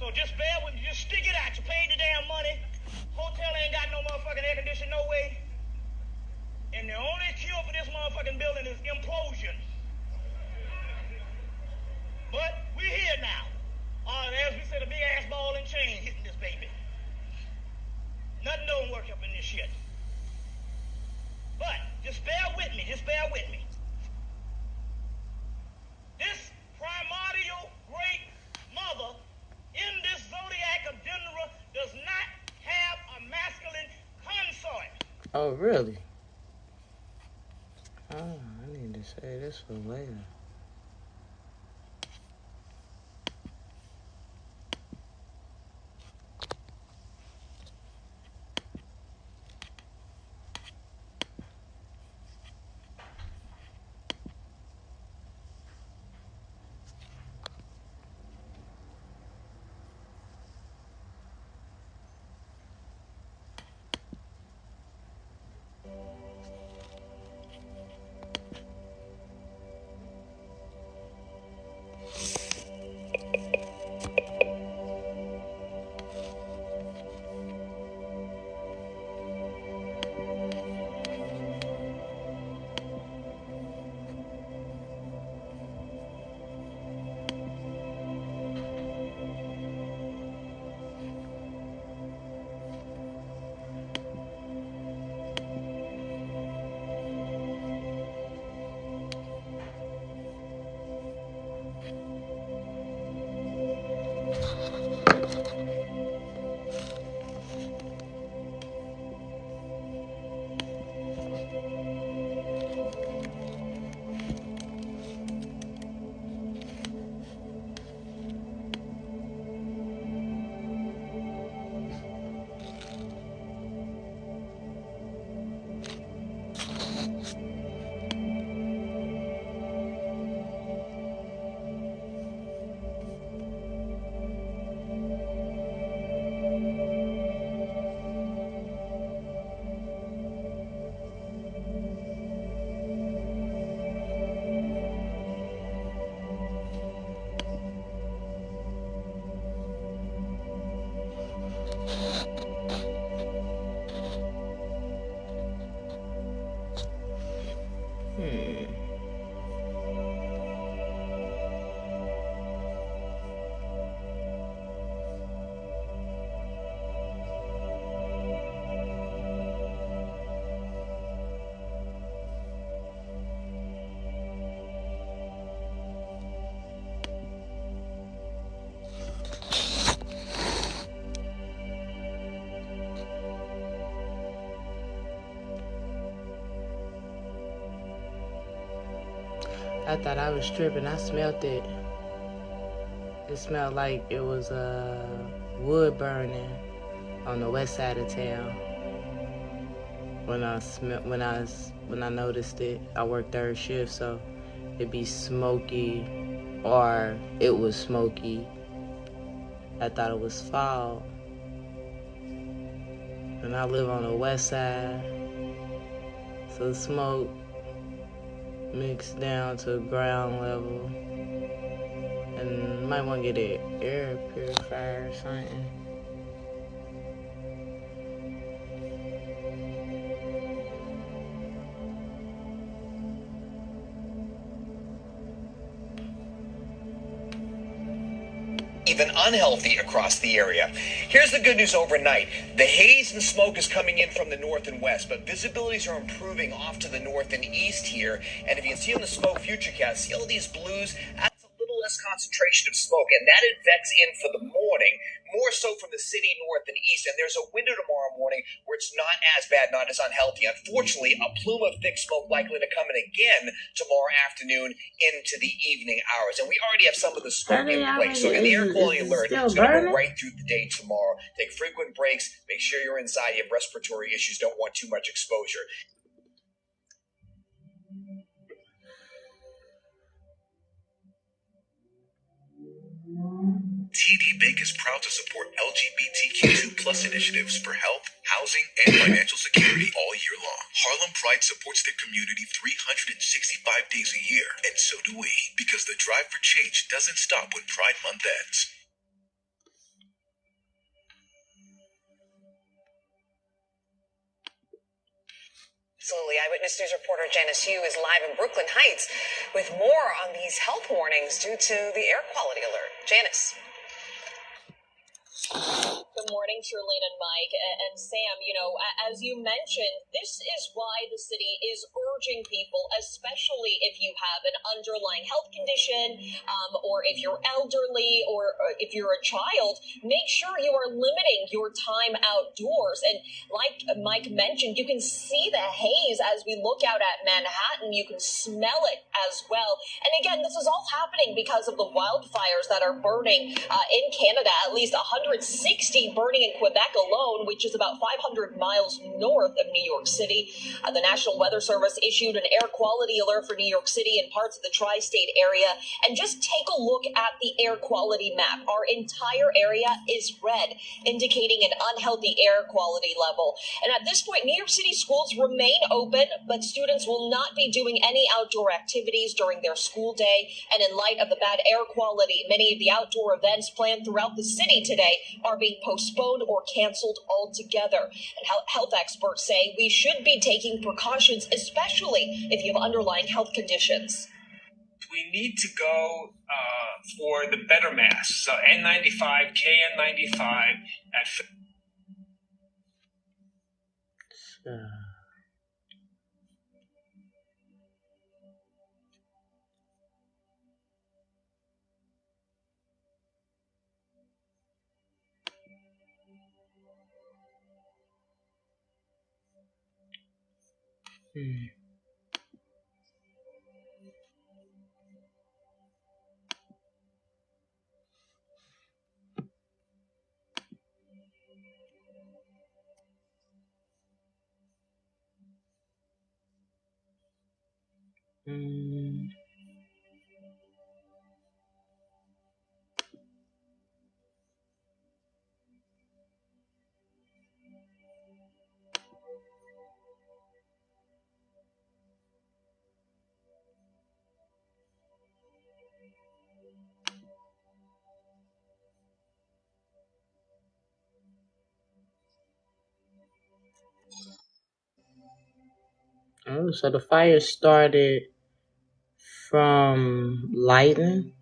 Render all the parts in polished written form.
So just bear with me. Just stick it out. You paid the damn money. Hotel ain't got no motherfucking air conditioning, no way. And the only cure for this motherfucking building is implosion. But we here now. As we said, a big ass ball and chain hitting this baby. Nothing don't work up in this shit. But just bear with me. Just bear with me. This primordial great mother in this zodiac of Genera does not have a masculine consort. Oh, really? Oh, I need to say this for later. I thought I was tripping. I smelled it. It smelled like it was wood burning on the west side of town. When I noticed it, I worked third shift, so it'd be smoky, or it was smoky. I thought it was fall. And I live on the west side, so smoke mixed down to ground level, and might want to get an air purifier or something. Even unhealthy across the area. Here's the good news overnight. The haze and smoke is coming in from the north and west, but visibilities are improving off to the north and east here. And if you can see on the smoke futurecast, see all these blues? That's a little less concentration of smoke, and that advex in for the morning, more so from the city north and east. And there's a window tomorrow morning where it's not as bad, not as unhealthy. Unfortunately, a plume of thick smoke likely to come in again tomorrow afternoon into the evening hours. And we already have some of the smoke in place. So the air quality alert is going to go right through the day tomorrow. Take frequent breaks. Make sure you're inside. You have respiratory issues. Don't want too much exposure. TD Bank is proud to support LGBTQ2+ initiatives for health, housing, and financial security all year long. Harlem Pride supports their community 365 days a year, and so do we, because the drive for change doesn't stop when Pride Month ends. Absolutely. Eyewitness News reporter Janice Hu is live in Brooklyn Heights with more on these health warnings due to the air quality alert. Janice. Good morning, Shirlene and Mike. And Sam, as you mentioned, this is why the city is urging people, especially if you have an underlying health condition, or if you're elderly, or if you're a child, make sure you are limiting your time outdoors. And like Mike mentioned, you can see the haze as we look out at Manhattan. You can smell it as well. And again, this is all happening because of the wildfires that are burning in Canada, at least 160 burning in Quebec alone, which is about 500 miles north of New York City. The National Weather Service issued an air quality alert for New York City and parts of the tri-state area. And just take a look at the air quality map. Our entire area is red, indicating an unhealthy air quality level. And at this point, New York City schools remain open, but students will not be doing any outdoor activities during their school day. And in light of the bad air quality, many of the outdoor events planned throughout the city today are being postponed or canceled altogether. And health experts say we should be taking precautions, especially if you have underlying health conditions. We need to go for the better masks. So N95, KN95 at Oh, so the fire started from lightning?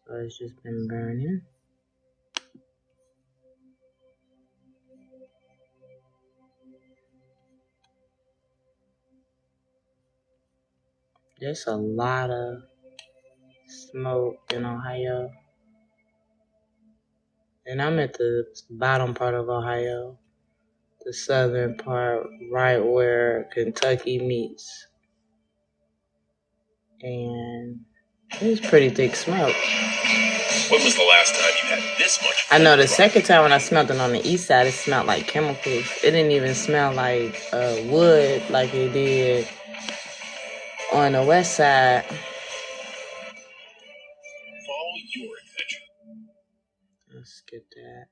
So it's just been burning. There's a lot of smoke in Ohio. And I'm at the bottom part of Ohio, the southern part, right where Kentucky meets. And it's pretty thick smoke. When was the last time you had this much? I know the second time when I smelled it on the east side, it smelled like chemicals. It didn't even smell like wood like it did on the west side. Follow your adventure. Let's get that.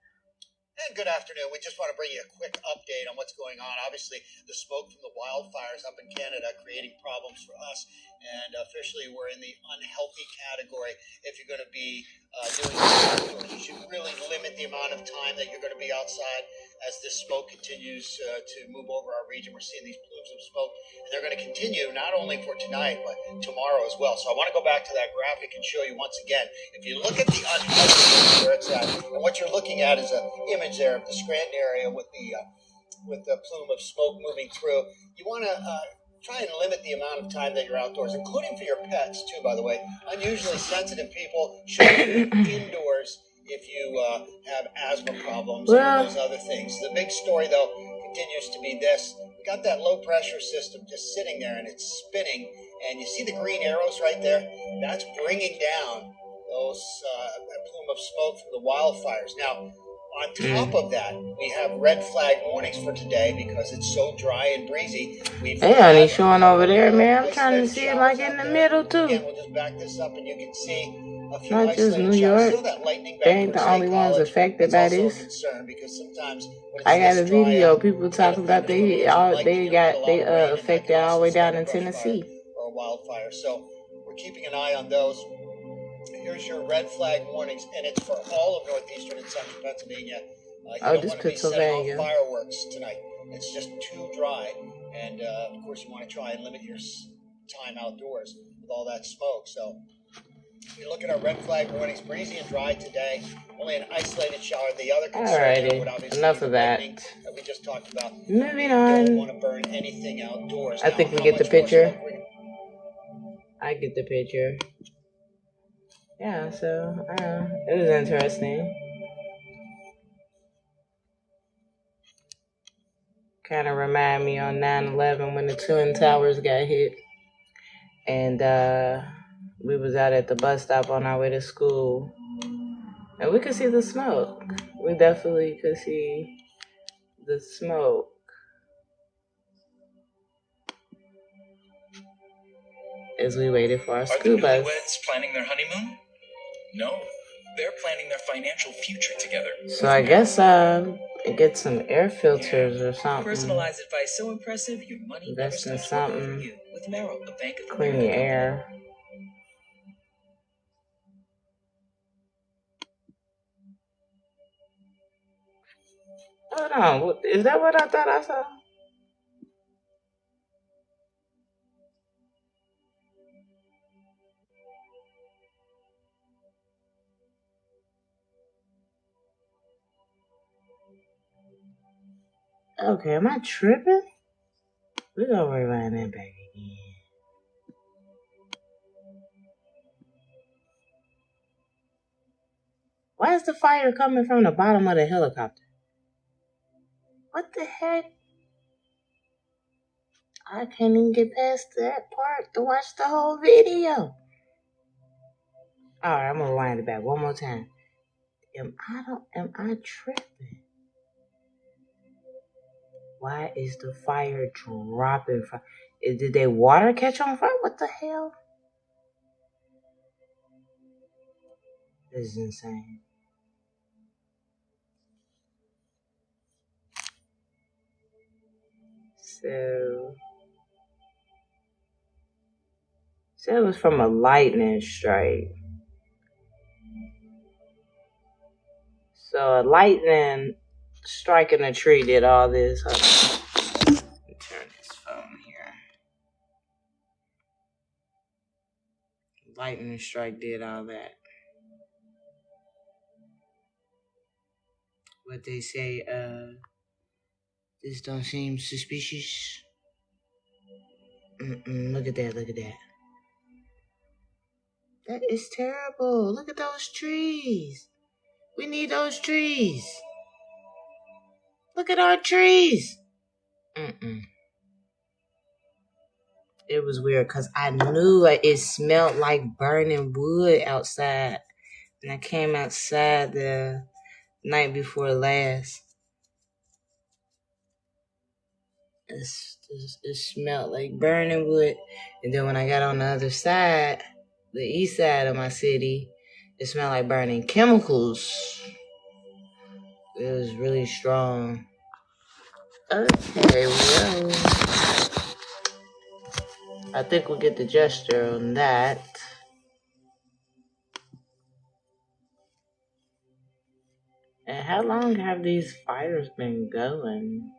And good afternoon. We just want to bring you a quick update on what's going on. Obviously, the smoke from the wildfires up in Canada creating problems for us. And officially, we're in the unhealthy category. If you're going to be doing outdoors, you should really limit the amount of time that you're going to be outside as this smoke continues to move over our region. We're seeing these plumes of smoke, and they're going to continue not only for tonight, but tomorrow as well. So I want to go back to that graphic and show you once again. If you look at the unhealthy where it's at, and what you're looking at is an image there of the Scranton area with the plume of smoke moving through. You want to try and limit the amount of time that you're outdoors, including for your pets too, by the way. Unusually sensitive people should be indoors if you have asthma problems or those other things. The big story, though, continues to be this. We got that low pressure system just sitting there and it's spinning, and you see the green arrows right there? That's bringing down those that plume of smoke from the wildfires. Now, on top of that, we have red flag warnings for today because it's so dry and breezy. They only showing over there, man. I'm trying to see it like in the middle, too. Again, we'll just back this up and you can see a few not just New York. They ain't the only ones affected by this. I got a video. People talking about they affected all the way down in Tennessee. Or wildfire. So we're keeping an eye on those. here's your red flag warnings, and it's for all of northeastern and central Pennsylvania. You Oh, don't this want to be setting Pennsylvania. off fireworks tonight. It's just too dry, and of course you want to try and limit your time outdoors with all that smoke. So you look at our red flag warnings: breezy and dry today. Only an isolated shower. The other concern here would obviously enough be of the that. lightning that we just talked about. Moving You don't on. want to burn anything outdoors. I Now, think we how get the much more picture. smoke we're- I get the picture. Yeah, so it was interesting. Kind of remind me on 9/11 when the Twin Towers got hit. And we was out at the bus stop on our way to school. And we could see the smoke. We definitely could see the smoke. As we waited for our school bus. Are the newlyweds planning their honeymoon? No. They're planning their financial future together. So I guess get some air filters or something. Personalized advice so impressive your money Invest never in stops working for something. you. With Merrill, a Bank of Clean the air. Hold on, is that what I thought I saw? Okay, am I tripping? We're gonna rewind that back again. Why is the fire coming from the bottom of the helicopter? What the heck? I can't even get past that part to watch the whole video. Alright, I'm gonna rewind it back one more time. Am I tripping? Why is the fire dropping from? Did they water catch on fire? What the hell? This is insane. So it was from a lightning strike. So a lightning striking a tree did all this. Let me turn this phone here. Lightning strike did all that. What they say, this don't seem suspicious. Look at that. That is terrible. Look at those trees. We need those trees. Look at our trees. It was weird because I knew it smelled like burning wood outside. And I came outside the night before last. It smelled like burning wood. And then when I got on the other side, the east side of my city, it smelled like burning chemicals. It was really strong. Okay, well, I think we'll get the gesture on that. And how long have these fires been going?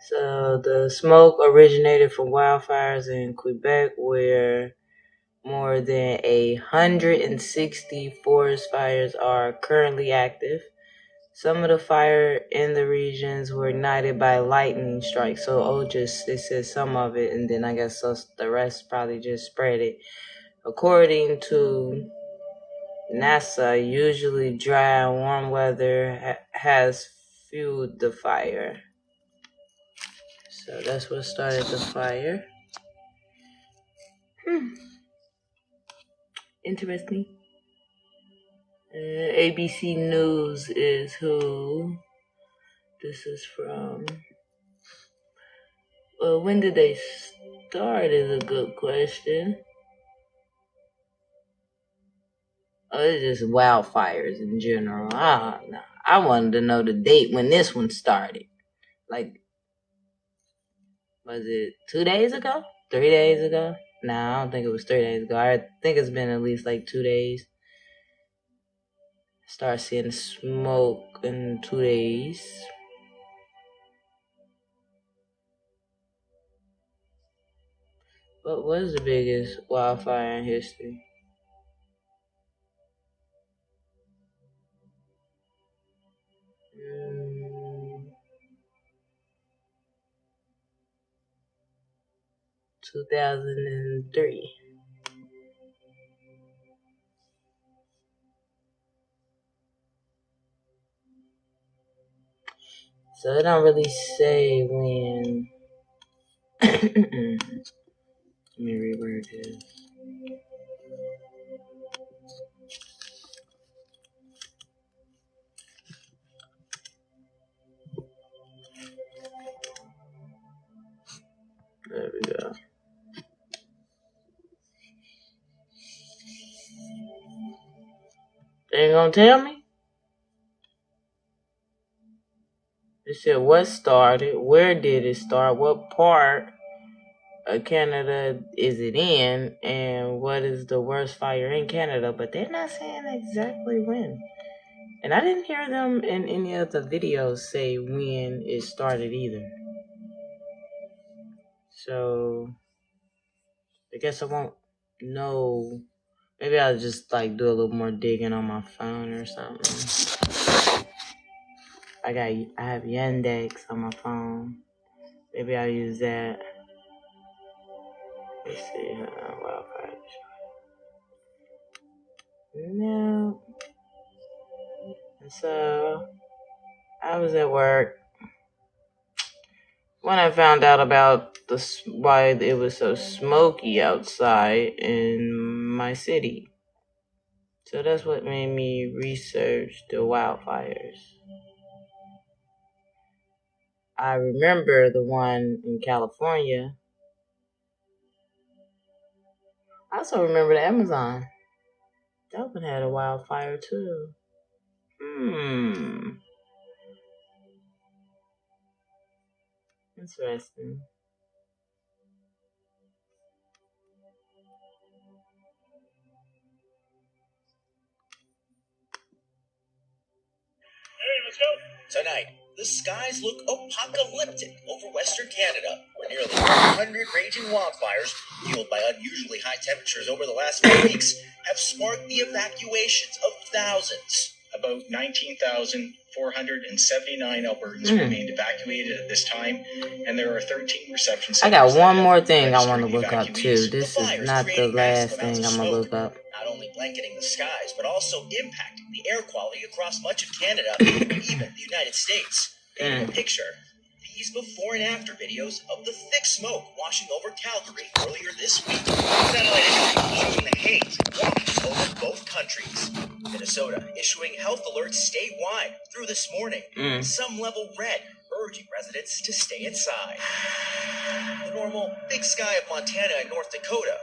So the smoke originated from wildfires in Quebec, where more than 160 forest fires are currently active. Some of the fire in the regions were ignited by lightning strikes. So they said some of it, and then I guess the rest probably just spread it. According to NASA, usually dry and warm weather has fueled the fire. So that's what started the fire. Interesting. ABC News is who this is from. Well, when did they start is a good question. Oh, it's just wildfires in general. No. I wanted to know the date when this one started. Like, was it 2 days ago? 3 days ago? Nah, I don't think it was 3 days ago. I think it's been at least like 2 days. Start seeing smoke in 2 days. What was the biggest wildfire in history? 2003. So it don't really say when. Let me reword this. There we go. They ain't gonna tell me? It said what started, where did it start, what part of Canada is it in, and what is the worst fire in Canada, but they're not saying exactly when. And I didn't hear them in any of the videos say when it started either. So I guess I won't know. Maybe I'll just like do a little more digging on my phone or something. I have Yandex on my phone. Maybe I'll use that. Let's see. Wildfires. No. And so I was at work when I found out about why it was so smoky outside in my city. So that's what made me research the wildfires. I remember the one in California. I also remember the Amazon. That one had a wildfire too. Interesting. Let's go. Tonight, the skies look apocalyptic over Western Canada, where nearly 100 raging wildfires, fueled by unusually high temperatures over the last few weeks, have sparked the evacuations of thousands. About 19,479 Albertans remained evacuated at this time, and there are 13 reception centers. I got one more thing I want to look up too. This is not the last thing I'm going to look up. Not only blanketing the skies, but also impacting the air quality across much of Canada, and even the United States. Painting a picture. These before and after videos of the thick smoke washing over Calgary earlier this week. Satellite imagery showing the haze washes over both countries. Minnesota issuing health alerts statewide through this morning. Some level red, urging residents to stay inside. The normal big sky of Montana and North Dakota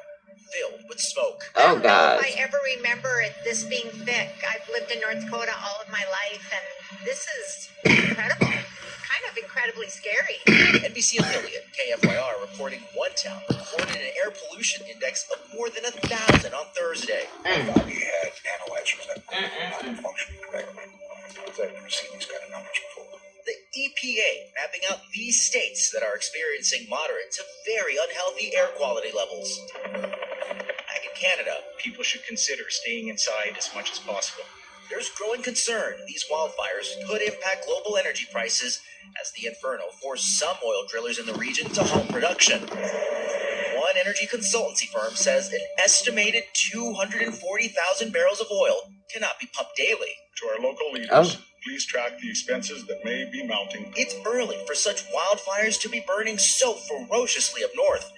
filled with smoke. Oh, I don't know God. if I ever remember this being thick. I've lived in North Dakota all of my life, and this is incredible. Kind of incredibly scary. NBC affiliate KFYR reporting one town recorded an air pollution index of more than 1,000 on Thursday. I thought we had analyzers that weren't functioning correctly. I've never seen these kind of numbers before. The EPA mapping out these states that are experiencing moderate to very unhealthy air quality levels. Back in Canada, People should consider staying inside as much as possible. there's growing concern these wildfires could impact global energy prices as the inferno forced some oil drillers in the region to halt production. One energy consultancy firm says an estimated 240,000 barrels of oil cannot be pumped daily. To our local leaders, please track the expenses that may be mounting. It's early for such wildfires to be burning so ferociously up north,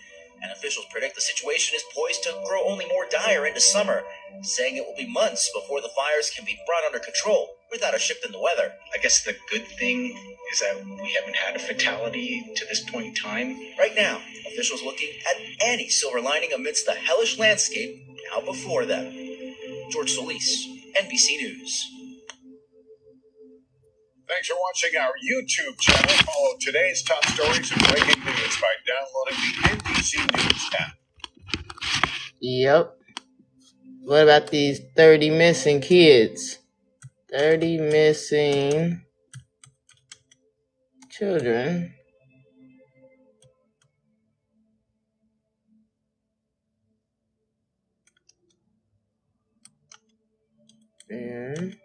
and officials predict the situation is poised to grow only more dire into summer, saying it will be months before the fires can be brought under control without a shift in the weather. I guess the good thing is that we haven't had a fatality to this point in time. Right now, officials looking at any silver lining amidst the hellish landscape now before them. George Solis, NBC News. Thanks for watching our YouTube channel. Follow today's top stories and breaking news by downloading the NBC News app. Yep. What about these 30 missing kids? 30 missing children. And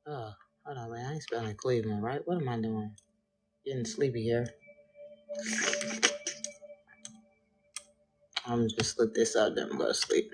oh, hold on, man. I ain't spelling Cleveland, right? What am I doing? Getting sleepy here. I'm just slip this out there and go to sleep.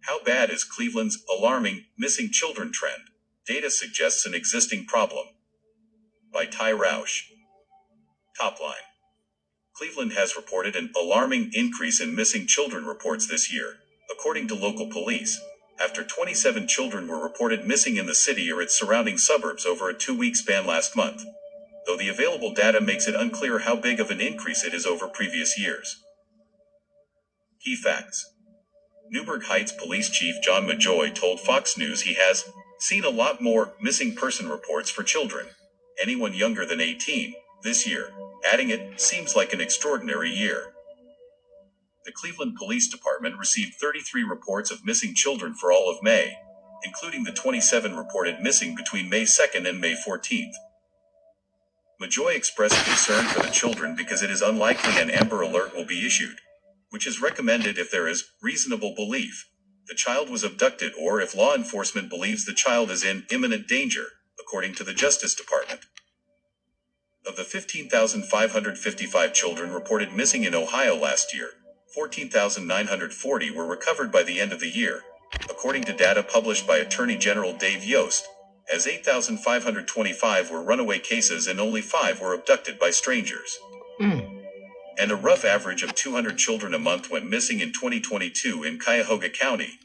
How bad is Cleveland's alarming missing children trend? Data suggests an existing problem. By Ty Rausch. Top line. Cleveland has reported an alarming increase in missing children reports this year, according to local police, after 27 children were reported missing in the city or its surrounding suburbs over a 2-week span last month, though the available data makes it unclear how big of an increase it is over previous years. Key facts. Newburgh Heights Police Chief John Majoy told Fox News he has seen a lot more missing person reports for children, anyone younger than 18, this year, adding it seems like an extraordinary year. The Cleveland Police Department received 33 reports of missing children for all of May, including the 27 reported missing between May 2nd and May 14th. Majoy expressed concern for the children because it is unlikely an Amber Alert will be issued, which is recommended if there is reasonable belief the child was abducted or if law enforcement believes the child is in imminent danger, according to the Justice Department. Of the 15,555 children reported missing in Ohio last year, 14,940 were recovered by the end of the year, according to data published by Attorney General Dave Yost, as 8,525 were runaway cases and only 5 were abducted by strangers. And a rough average of 200 children a month went missing in 2022 in Cuyahoga County,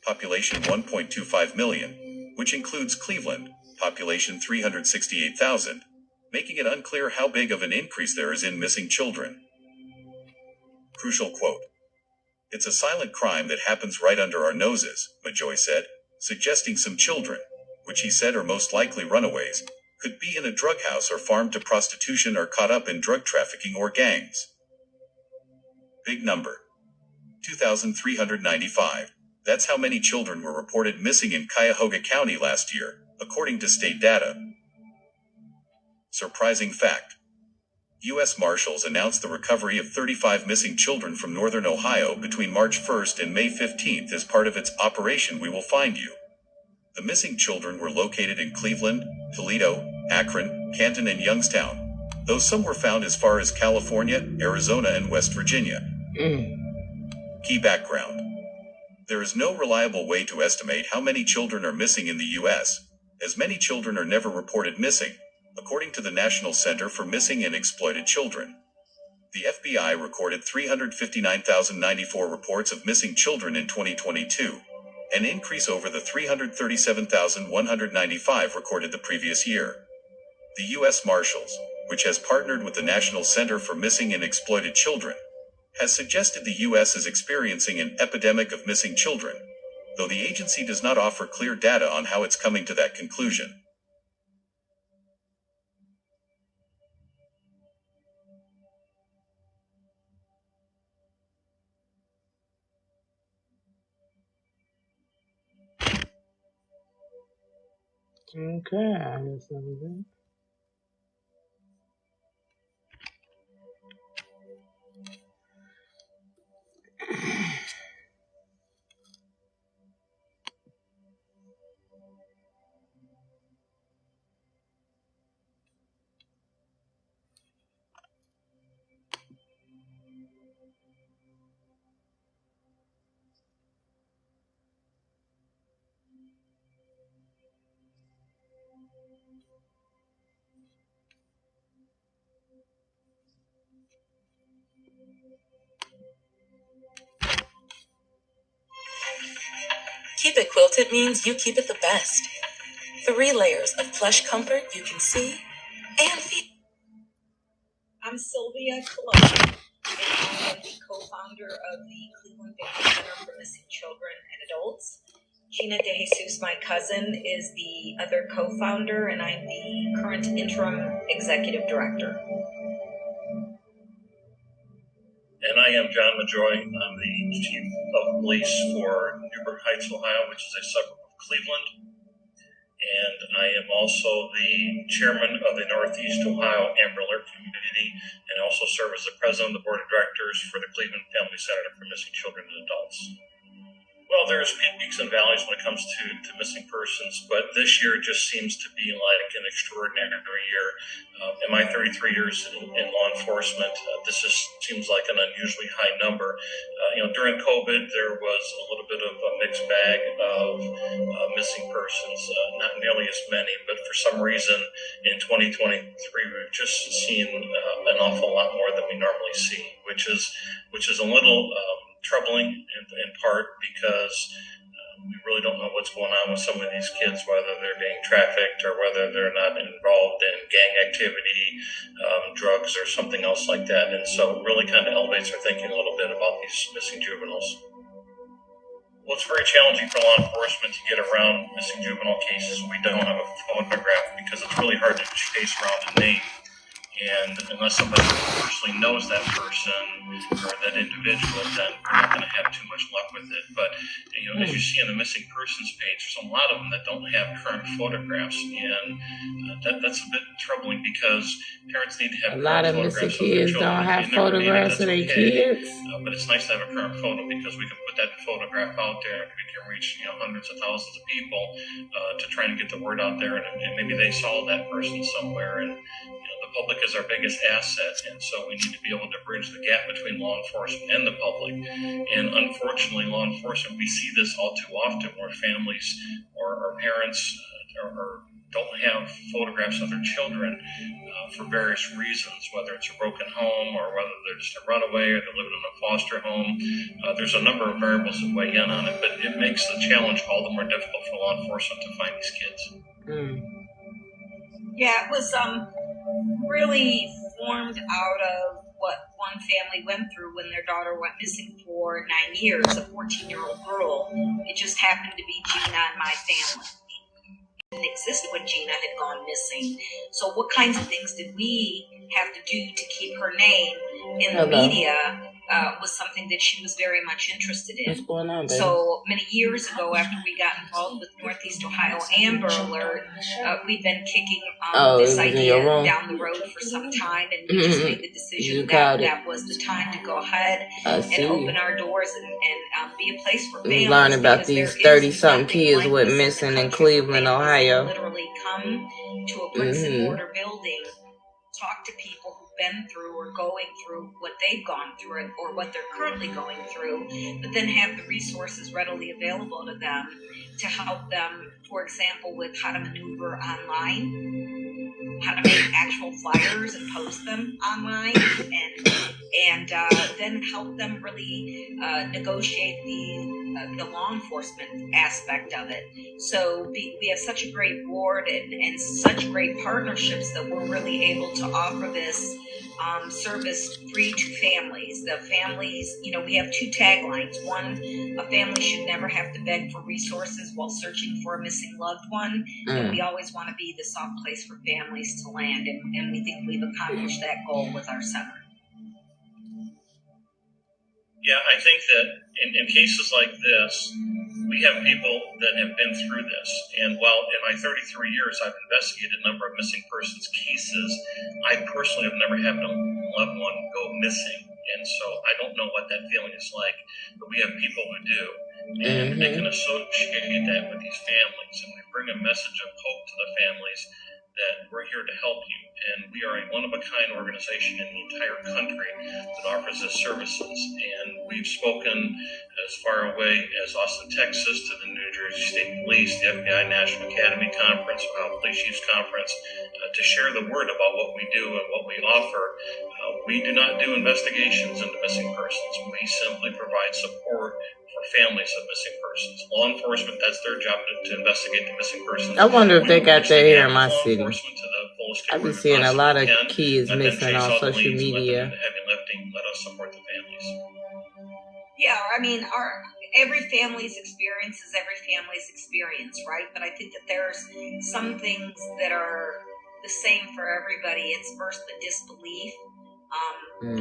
population 1.25 million, which includes Cleveland, population 368,000, making it unclear how big of an increase there is in missing children. Crucial quote. "It's a silent crime that happens right under our noses," Majoy said, suggesting some children, which he said are most likely runaways, could be in a drug house or farmed to prostitution or caught up in drug trafficking or gangs. Big number. 2,395. That's how many children were reported missing in Cuyahoga County last year, according to state data. Surprising fact. U.S. Marshals announced the recovery of 35 missing children from northern Ohio between March 1st and May 15th as part of its Operation We Will Find You. The missing children were located in Cleveland, Toledo, Akron, Canton, and Youngstown, though some were found as far as California, Arizona, and West Virginia. Key background. There is no reliable way to estimate how many children are missing in the U.S., as many children are never reported missing, according to the National Center for Missing and Exploited Children. The FBI recorded 359,094 reports of missing children in 2022, an increase over the 337,195 recorded the previous year. The U.S. Marshals, which has partnered with the National Center for Missing and Exploited Children, has suggested the U.S. is experiencing an epidemic of missing children, though the agency does not offer clear data on how it's coming to that conclusion. Okay, I guess that was it. Keep It Quilted means you keep it the best. 3 layers of plush comfort you can see and feel. I'm Sylvia Colon, and I am the co-founder of the Cleveland Family Center for Missing Children and Adults. Gina DeJesus, my cousin, is the other co-founder, and I'm the current interim executive director. And I am John Majoy. I'm the chief of police for Newburgh Heights, Ohio, which is a suburb of Cleveland. And I am also the chairman of the Northeast Ohio Amber Alert Committee, and also serve as the president of the board of directors for the Cleveland Family Center for Missing Children and Adults. Well, there's peaks and valleys when it comes to missing persons, but this year just seems to be like an extraordinary year. In my 33 years in law enforcement, this just seems like an unusually high number. During COVID, there was a little bit of a mixed bag of missing persons, not nearly as many, but for some reason in 2023, we've just seen an awful lot more than we normally see, which is a little troubling in part because we really don't know what's going on with some of these kids, whether they're being trafficked or whether they're not involved in gang activity, drugs, or something else like that. And so it really kind of elevates our thinking a little bit about these missing juveniles. Well, it's very challenging for law enforcement to get around missing juvenile cases. We don't have a photograph because it's really hard to chase around a name. And unless somebody personally knows that person or that individual, then we're not going to have too much luck with it. But, as you see on the missing persons page, there's a lot of them that don't have current photographs. And that's a bit troubling because parents need to have a lot of missing kids don't have photographs of their kids. But it's nice to have a current photo because we can put that photograph out there and we can reach hundreds of thousands of people to try and get the word out there. And maybe they saw that person somewhere. And the public is our biggest asset, and so we need to be able to bridge the gap between law enforcement and the public. And unfortunately, law enforcement, we see this all too often where families or parents don't have photographs of their children for various reasons, whether it's a broken home or whether they're just a runaway or they're living in a foster home. There's a number of variables that weigh in on it, but it makes the challenge all the more difficult for law enforcement to find these kids. Yeah, it was really formed out of what one family went through when their daughter went missing for 9 years, a 14-year-old girl. It just happened to be Gina and my family. It didn't exist when Gina had gone missing. So what kinds of things did we have to do to keep her name in the media was something that she was very much interested in. What's going on, baby? So many years ago, after we got involved with Northeast Ohio Amber Alert, we've been kicking this idea down the road for some time, and we just made the decision that was the time to go ahead and open our doors and be a place for families. Learn about these 30-something kids went missing in Cleveland, Ohio. Literally come to a bricks and mortar building, talk to people who've been through or going through what they've gone through or what they're currently going through, but then have the resources readily available to them to help them, for example, with how to maneuver online, how to make actual flyers and post them online, and then help them really negotiate the law enforcement aspect of it. So we have such a great board and such great partnerships that we're really able to offer this service free to families. The families, we have two taglines. One, a family should never have to beg for resources while searching for a missing loved one. And we always want to be the soft place for families to land, and we think we've accomplished that goal with our center. Yeah, I think that in cases like this, we have people that have been through this. And while in my 33 years I've investigated a number of missing persons cases, I personally have never had a loved one go missing. And so I don't know what that feeling is like, but we have people who do. And they can associate that with these families. And we bring a message of hope to the families that we're here to help you. And we are a one-of-a-kind organization in the entire country that offers this services. And we've spoken as far away as Austin, Texas, to the New Jersey State Police, the FBI National Academy Conference, Ohio Police Chiefs Conference, to share the word about what we do and what we offer. We do not do investigations into missing persons. We simply provide support for families of missing persons. Law enforcement, that's their job to investigate the missing persons. I wonder if they got that here in my city. I've been seeing a lot of kids missing on social media. Heavy lifting, let us support the families. Yeah, I mean, every family's experience is every family's experience, right? But I think that there's some things that are the same for everybody. It's first the disbelief,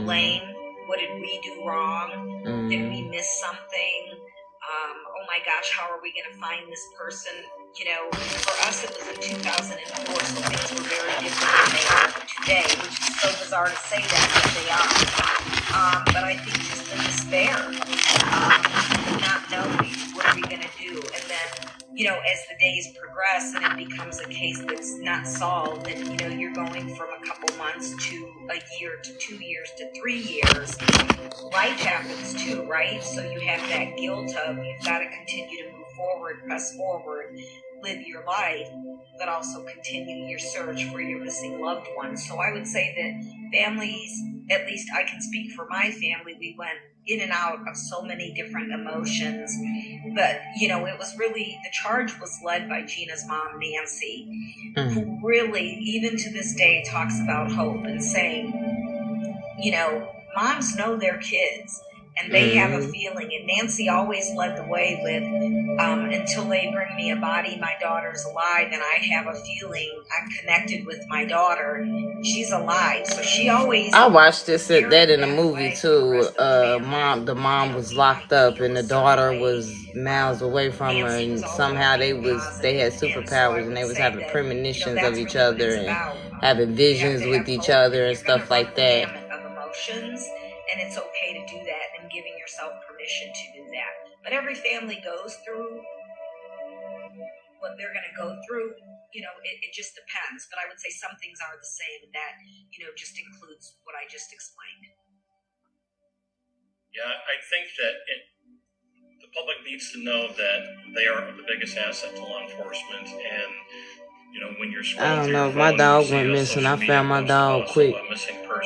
blame. What did we do wrong? Did we miss something? Oh my gosh, how are we going to find this person? For us it was in 2004, so things were very different than they are today, which is so bizarre to say that, but they are. But I think just the despair, not knowing what are we going to do, and then as the days progress and it becomes a case that's not solved, and you're going from a couple months to a year to 2 years to 3 years, life happens too, right? So you have that guilt of you've got to continue to move forward, press forward, live your life, but also continue your search for your missing loved ones. So I would say that families, at least I can speak for my family, we went in and out of so many different emotions. But, it was really, the charge was led by Gina's mom, Nancy, who really, even to this day, talks about hope and saying, moms know their kids and they have a feeling. And Nancy always led the way with, until they bring me a body, my daughter's alive, and I have a feeling I'm connected with my daughter. She's alive. So she always... I watched that in a movie too. The mom was locked up and the daughter was miles away from her, and somehow they had superpowers, and they was having premonitions of each other and having visions with each other and stuff like that. Of emotions, and it's okay to do that and giving yourself permission to do that. But every family goes through what they're going to go through. It just depends. But I would say some things are the same, and that, just includes what I just explained. Yeah, I think that the public needs to know that they are the biggest asset to law enforcement. And, when you're I don't know. My dog went missing. I found my dog quick.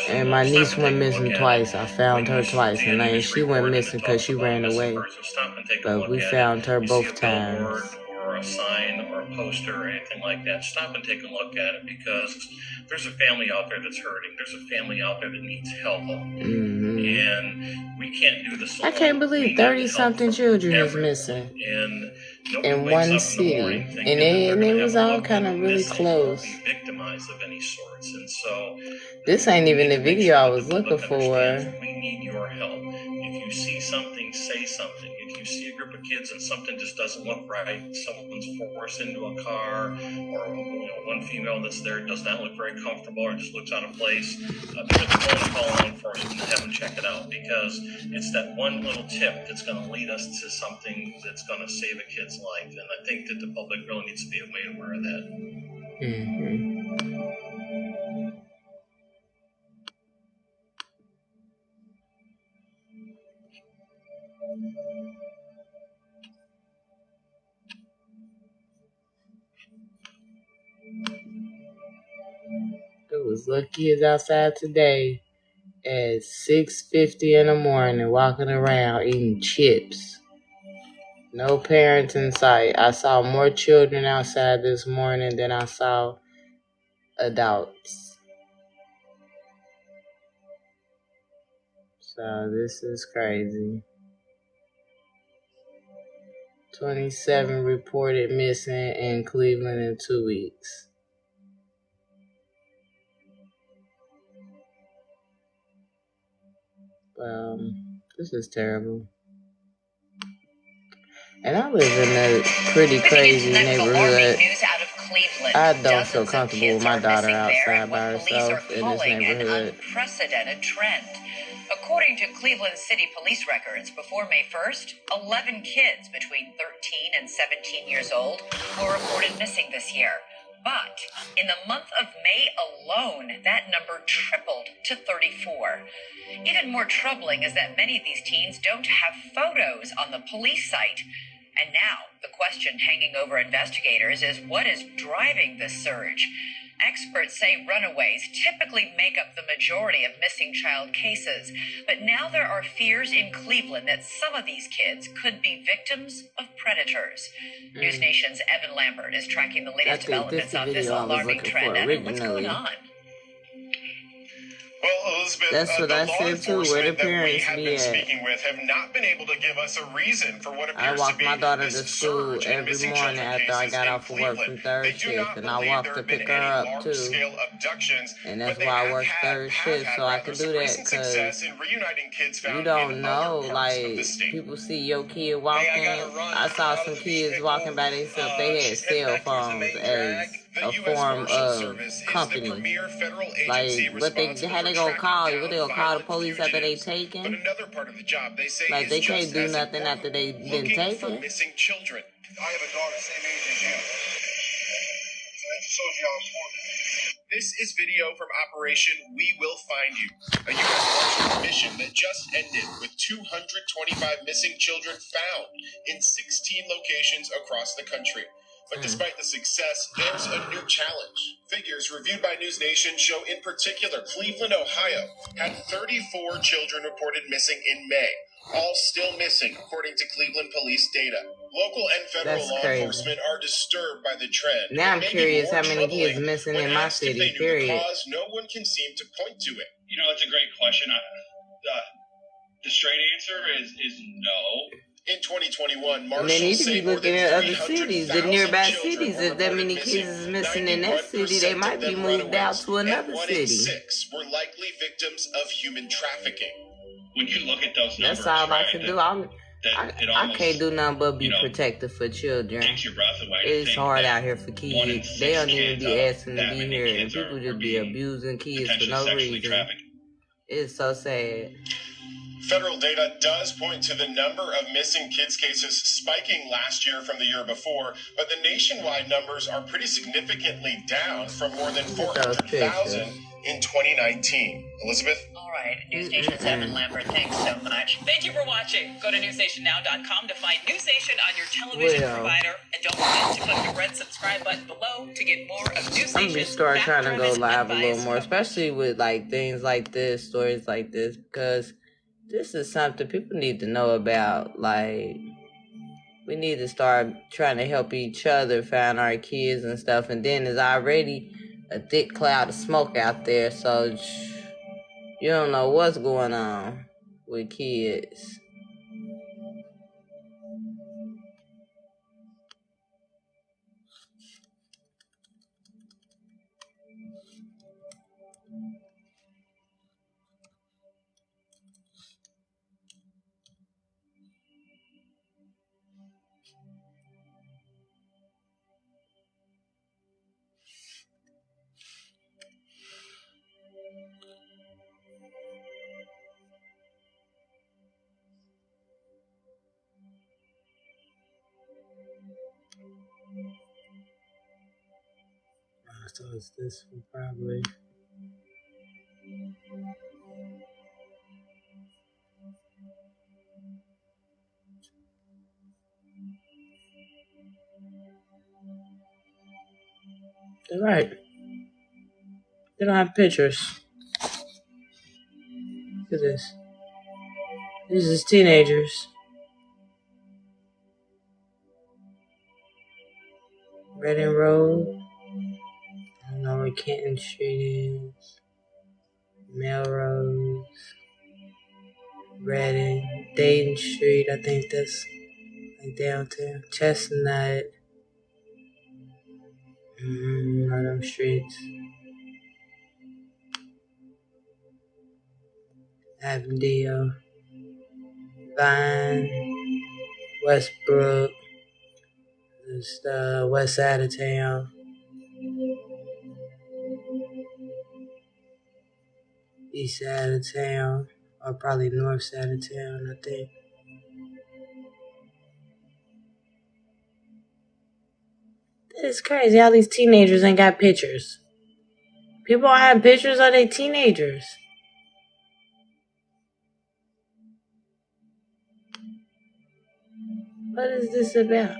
And my niece went missing twice. I found her twice. And she went missing because she ran away. But we found her both times. Or a sign or a poster or anything like that, stop and take a look at it, because there's a family out there that's hurting. There's a family out there that needs help. And we can't do this alone. I can't believe 30-something children is missing. And in one city, and it was all kind of really close. Be victimized of any sorts, and so this ain't even the video I was looking for. We need your help. If you see something, say something. If you see a group of kids and something just doesn't look right, someone's forced into a car, or one female that's there does not look very comfortable or just looks out of place, pick up the phone and call law enforcement and have them check it out, because it's that one little tip that's going to lead us to something that's going to save a kid's life. And I think that the public really needs to be made aware of that. Mm-hmm. There was little kids outside today at 6:50 in the morning walking around eating chips. No parents in sight. I saw more children outside this morning than I saw adults. So this is crazy. 27 reported missing in Cleveland in 2 weeks. This is terrible. And I live in a pretty crazy neighborhood. I don't feel comfortable with my daughter outside by herself in this neighborhood. An unprecedented trend. According to Cleveland City Police records, before May 1st, 11 kids between 13 and 17 years old were reported missing this year. But in the month of May alone, that number tripled to 34. Even more troubling is that many of these teens don't have photos on the police site. And now, the question hanging over investigators is what is driving this surge? Experts say runaways typically make up the majority of missing child cases, but now there are fears in Cleveland that some of these kids could be victims of predators. News Nation's Evan Lambert is tracking the latest developments on this alarming trend. Evan, what's going on? Well, Elizabeth, that's what I said too. Where the parents be at? Speaking with have not been able to give us a reason for what appears to be. I walk my daughter to school every morning after I got off of work from third shift, and I walk to pick her up too. And that's why I work third shift, so I can do that because you don't know. Like people see your kid walking. I saw some kids walking by themselves. They had cell phones as a form of company. Like what how they gonna call you? What they gonna call the police after they taken? But another part of the job, they say, like they can't do nothing after they been taken. Missing children. I have a daughter same age as you. So that just shows you how important it is. This is video from Operation We Will Find You, a U.S. Marshals mission that just ended with 225 missing children found in 16 locations across the country. But despite the success, there's a new challenge. Figures reviewed by News Nation show in particular Cleveland, Ohio, had 34 children reported missing in May, all still missing according to Cleveland police data. Local and federal law enforcement are disturbed by the trend. Now I'm curious how many kids missing in my city, period. Cause, no one can seem to point to it. You know, it's a great question. The straight answer is no. In 2021, Marshals they need to be looking at other cities, the nearby cities. If that many kids is missing in that city, they might be moved out to another city. 6 were likely victims of human trafficking. When you look at those numbers, that's all I can do. I can't do nothing but be protective for children. It's hard out here for kids. They don't even be asking to be here, and people just be abusing kids for no reason. It's so sad. Federal data does point to the number of missing kids cases spiking last year from the year before, but the nationwide numbers are pretty significantly down from more than 400,000 in 2019. Elizabeth? All right. News Nation's Evan Lambert, thanks so much. Thank you for watching. Go to newsnationnow.com to find News Nation on your television provider. And don't forget to click the red subscribe button below to get more of News Nation. I'm going to start trying to go live a little more, especially with like things like this, stories like this, because this is something people need to know about. Like, we need to start trying to help each other find our kids and stuff. And then there's already a thick cloud of smoke out there, so you don't know what's going on with kids. So it's this one probably. They're right. They don't have pictures. Look at this. This is teenagers. Reading Road. I don't know where Canton Street is. Melrose. Reading. Dayton Street. I think that's like downtown. Chestnut. All them streets. Avondale. Vine. Westbrook. It's the west side of town. East side of town. Or probably north side of town, I think. It's crazy how these teenagers ain't got pictures. People don't have pictures of their teenagers. What is this about?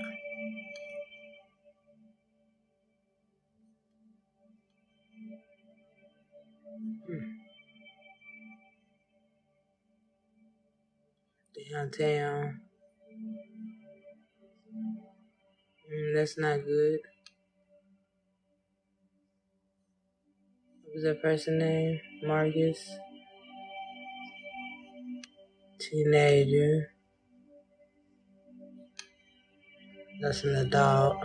Downtown. That's not good. What was that person's name? Marcus. Teenager. That's an adult.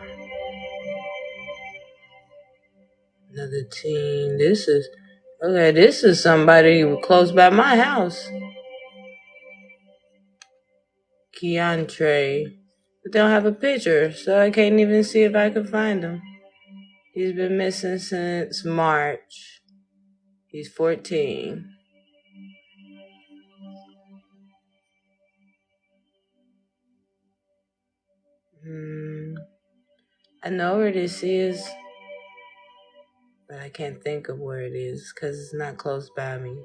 Another teen. This is somebody close by my house. Keontre. But they don't have a picture, so I can't even see if I can find him. He's been missing since March. He's 14. I know where this is, but I can't think of where it is because it's not close by me.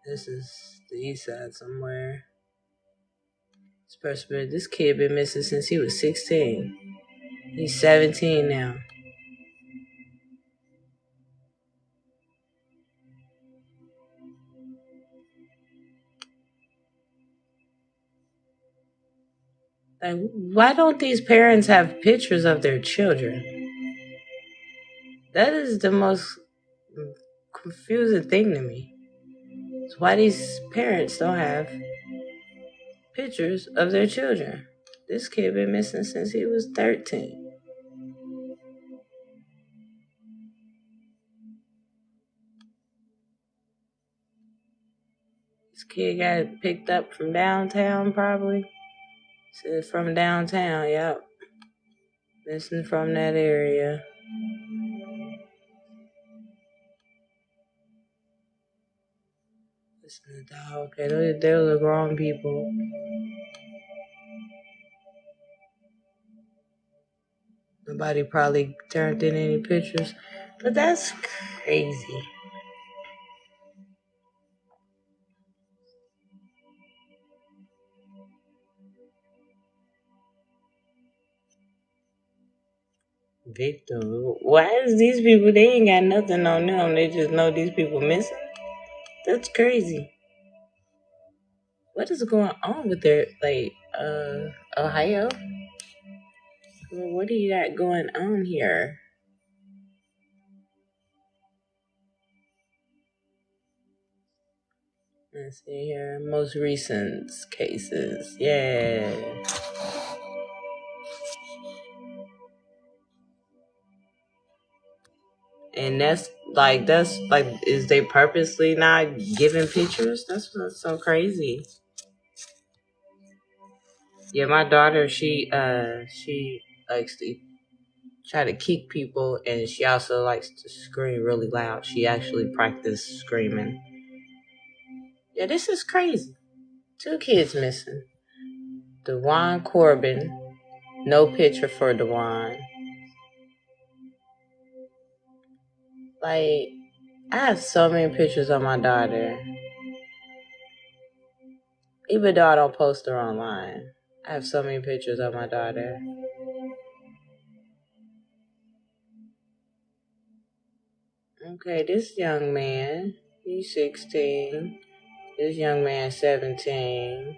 This is the east side somewhere. This kid been missing since he was 16. He's 17 now. Like, why don't these parents have pictures of their children? That is the most confusing thing to me. It's why these parents don't have pictures of their children. This kid been missing since he was 13. This kid got picked up from downtown, probably. Said from downtown, yep. Missing from that area. Listen to the dog. Okay, those are grown people. Nobody probably turned in any pictures. But that's crazy. Victim. Why is these people, they ain't got nothing on them. They just know these people missing? That's crazy. What is going on with their, Ohio? What do you got going on here? Let's see here. Most recent cases. Yeah. And that's like, is they purposely not giving pictures? That's what's so crazy. Yeah, my daughter, she likes to try to kick people, and she also likes to scream really loud. She actually practiced screaming. Yeah, this is crazy. 2 kids missing. DeJuan Corbin. No picture for DeJuan. Like, I have so many pictures of my daughter. Even though I don't post her online. I have so many pictures of my daughter. Okay, this young man, he's 16. This young man, 17.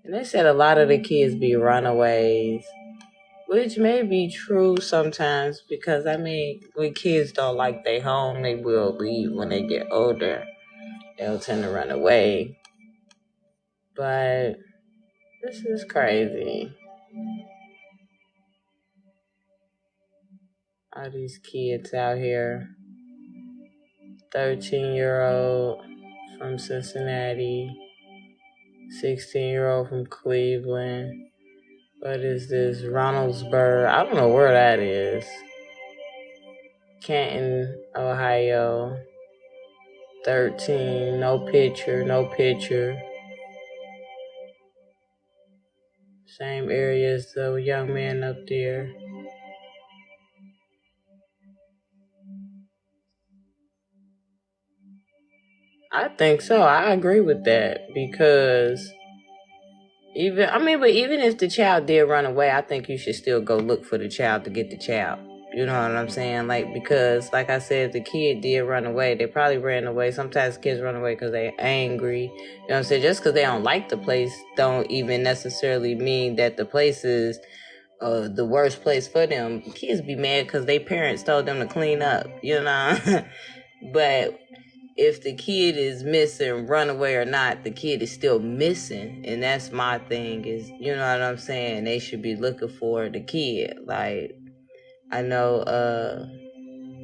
And they said a lot of the kids be runaways, which may be true sometimes because, I mean, when kids don't like their home, they will leave when they get older. They'll tend to run away. But this is crazy. All these kids out here. 13-year-old from Cincinnati. 16-year-old from Cleveland. What is this? Ronaldsburg. I don't know where that is. Canton, Ohio. 13. No picture. Same area as the young man up there. I think so. I agree with that because even if the child did run away, I think you should still go look for the child to get the child. You know what I'm saying? Like, because, like I said, the kid did run away. They probably ran away. Sometimes kids run away because they're angry. You know what I'm saying? Just because they don't like the place don't even necessarily mean that the place is the worst place for them. Kids be mad because their parents told them to clean up, you know? But if the kid is missing, run away or not, the kid is still missing. And that's my thing is, you know what I'm saying? They should be looking for the kid. Like, I know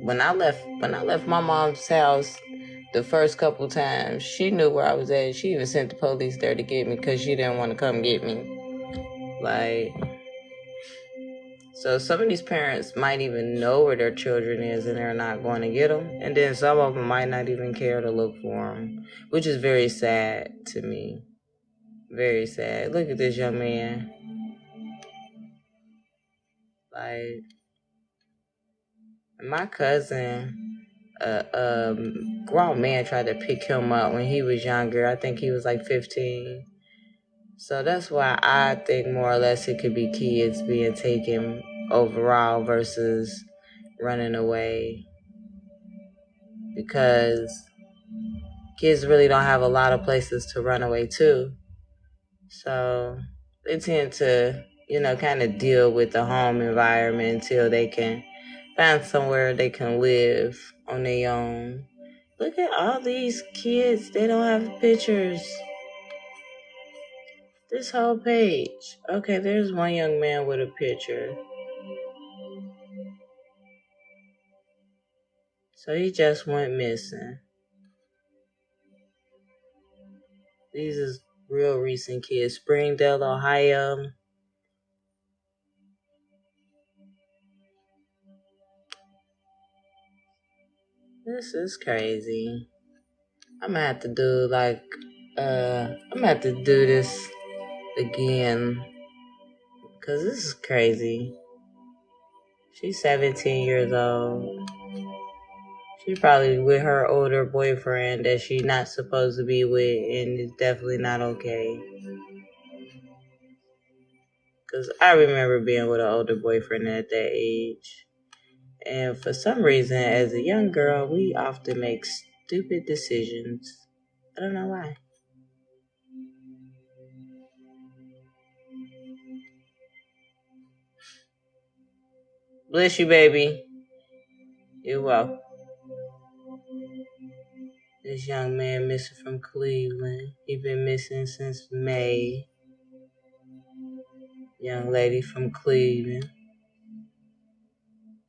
when I left my mom's house the first couple times, she knew where I was at. She even sent the police there to get me because she didn't want to come get me. Like, so some of these parents might even know where their children is and they're not going to get them. And then some of them might not even care to look for them, which is very sad to me. Very sad. Look at this young man. Like, my cousin, grown man tried to pick him up when he was younger. I think he was like 15. So that's why I think more or less it could be kids being taken overall versus running away. Because kids really don't have a lot of places to run away to. So they tend to, kind of deal with the home environment until they can find somewhere they can live on their own. Look at all these kids. They don't have pictures. This whole page. Okay, there's one young man with a picture. So he just went missing. These is real recent kids. Springdale, Ohio. This is crazy. I'm gonna have to do this again. Cause this is crazy. She's 17 years old. She probably with her older boyfriend that she's not supposed to be with, and it's definitely not okay. Cause I remember being with an older boyfriend at that age. And for some reason, as a young girl, we often make stupid decisions. I don't know why. Bless you, baby. You're welcome. This young man missing from Cleveland. He been missing since May. Young lady from Cleveland.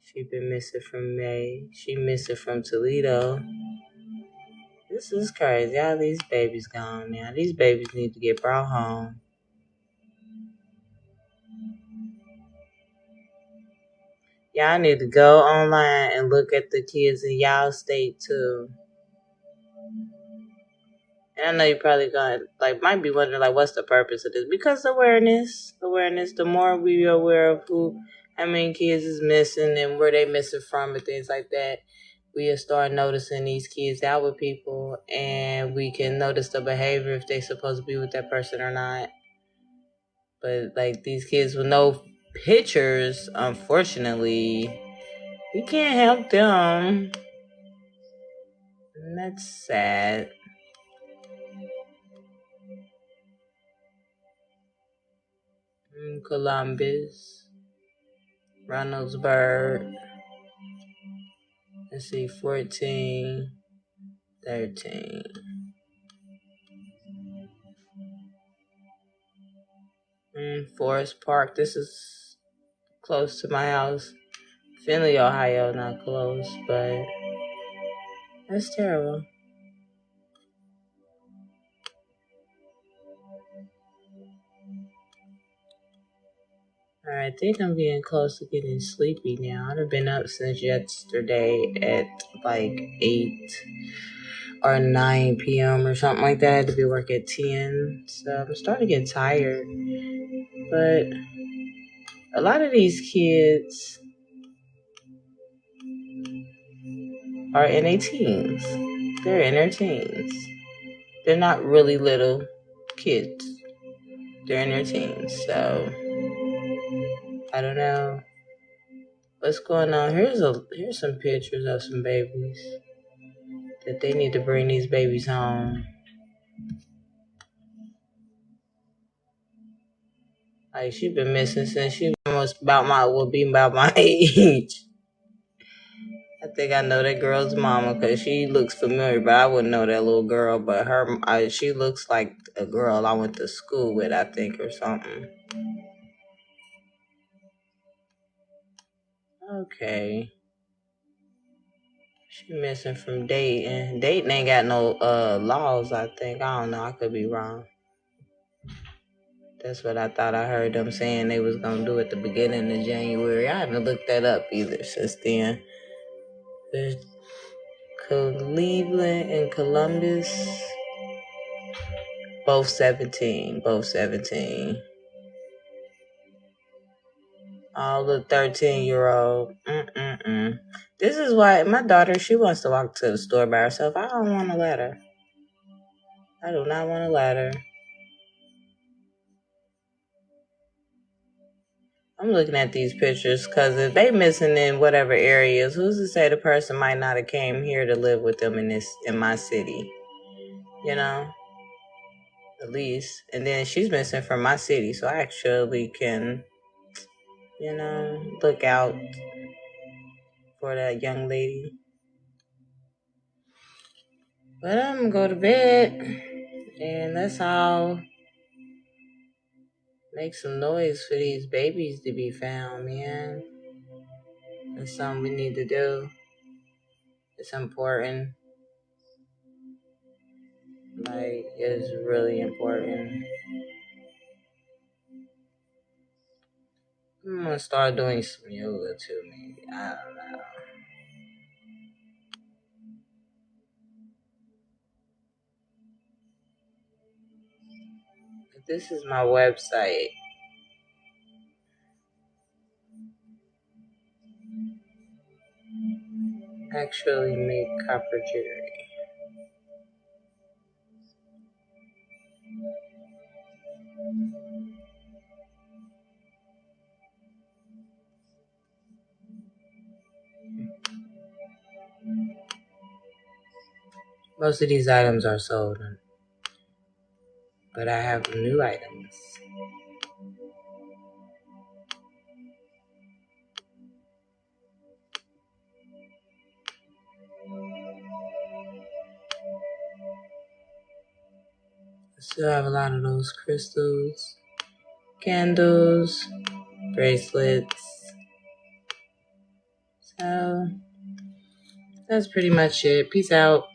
She been missing from May. She missing from Toledo. This is crazy. All these babies gone now. These babies need to get brought home. Y'all need to go online and look at the kids in y'all state too. And I know you probably might be wondering, what's the purpose of this? Because awareness. The more we are aware of how many kids is missing and where they missing from and things like that, we'll start noticing these kids out with people, and we can notice the behavior if they supposed to be with that person or not. But these kids with no pictures, unfortunately, we can't help them. And that's sad. Columbus, Reynoldsburg. Let's see, 14, 13. Forest Park. This is close to my house. Cincinnati, Ohio, not close, but that's terrible. Alright, I think I'm getting close to getting sleepy now. I've been up since yesterday at 8 or 9 p.m. or something like that. I had to be work at 10. So I'm starting to get tired. But a lot of these kids are in their teens. They're in their teens. They're not really little kids. They're in their teens. So I don't know what's going on. Here's some pictures of some babies that they need to bring these babies home. She been missing since she almost about my age. I think I know that girl's mama because she looks familiar, but I wouldn't know that little girl. But she looks like a girl I went to school with, I think, or something. Okay. She missing from Dayton. Dayton ain't got no laws, I think. I don't know. I could be wrong. That's what I thought I heard them saying they was going to do at the beginning of January. I haven't looked that up either since then. There's Cleveland and Columbus. Both 17. All the 13-year-old. This is why my daughter, she wants to walk to the store by herself. I don't want to let her. I do not want to let her. I'm looking at these pictures because if they missing in whatever areas, who's to say the person might not have came here to live with them in my city? You know? At least. And then she's missing from my city, so I actually can, look out for that young lady. But I'm going to go to bed, and let's all make some noise for these babies to be found, man. It's something we need to do. It's important. It's really important. I'm going to start doing some yoga too, maybe. I don't know. This is my website. Actually make copper jewelry. Most of these items are sold, but I have new items. I still have a lot of those crystals, candles, bracelets. So that's pretty much it. Peace out.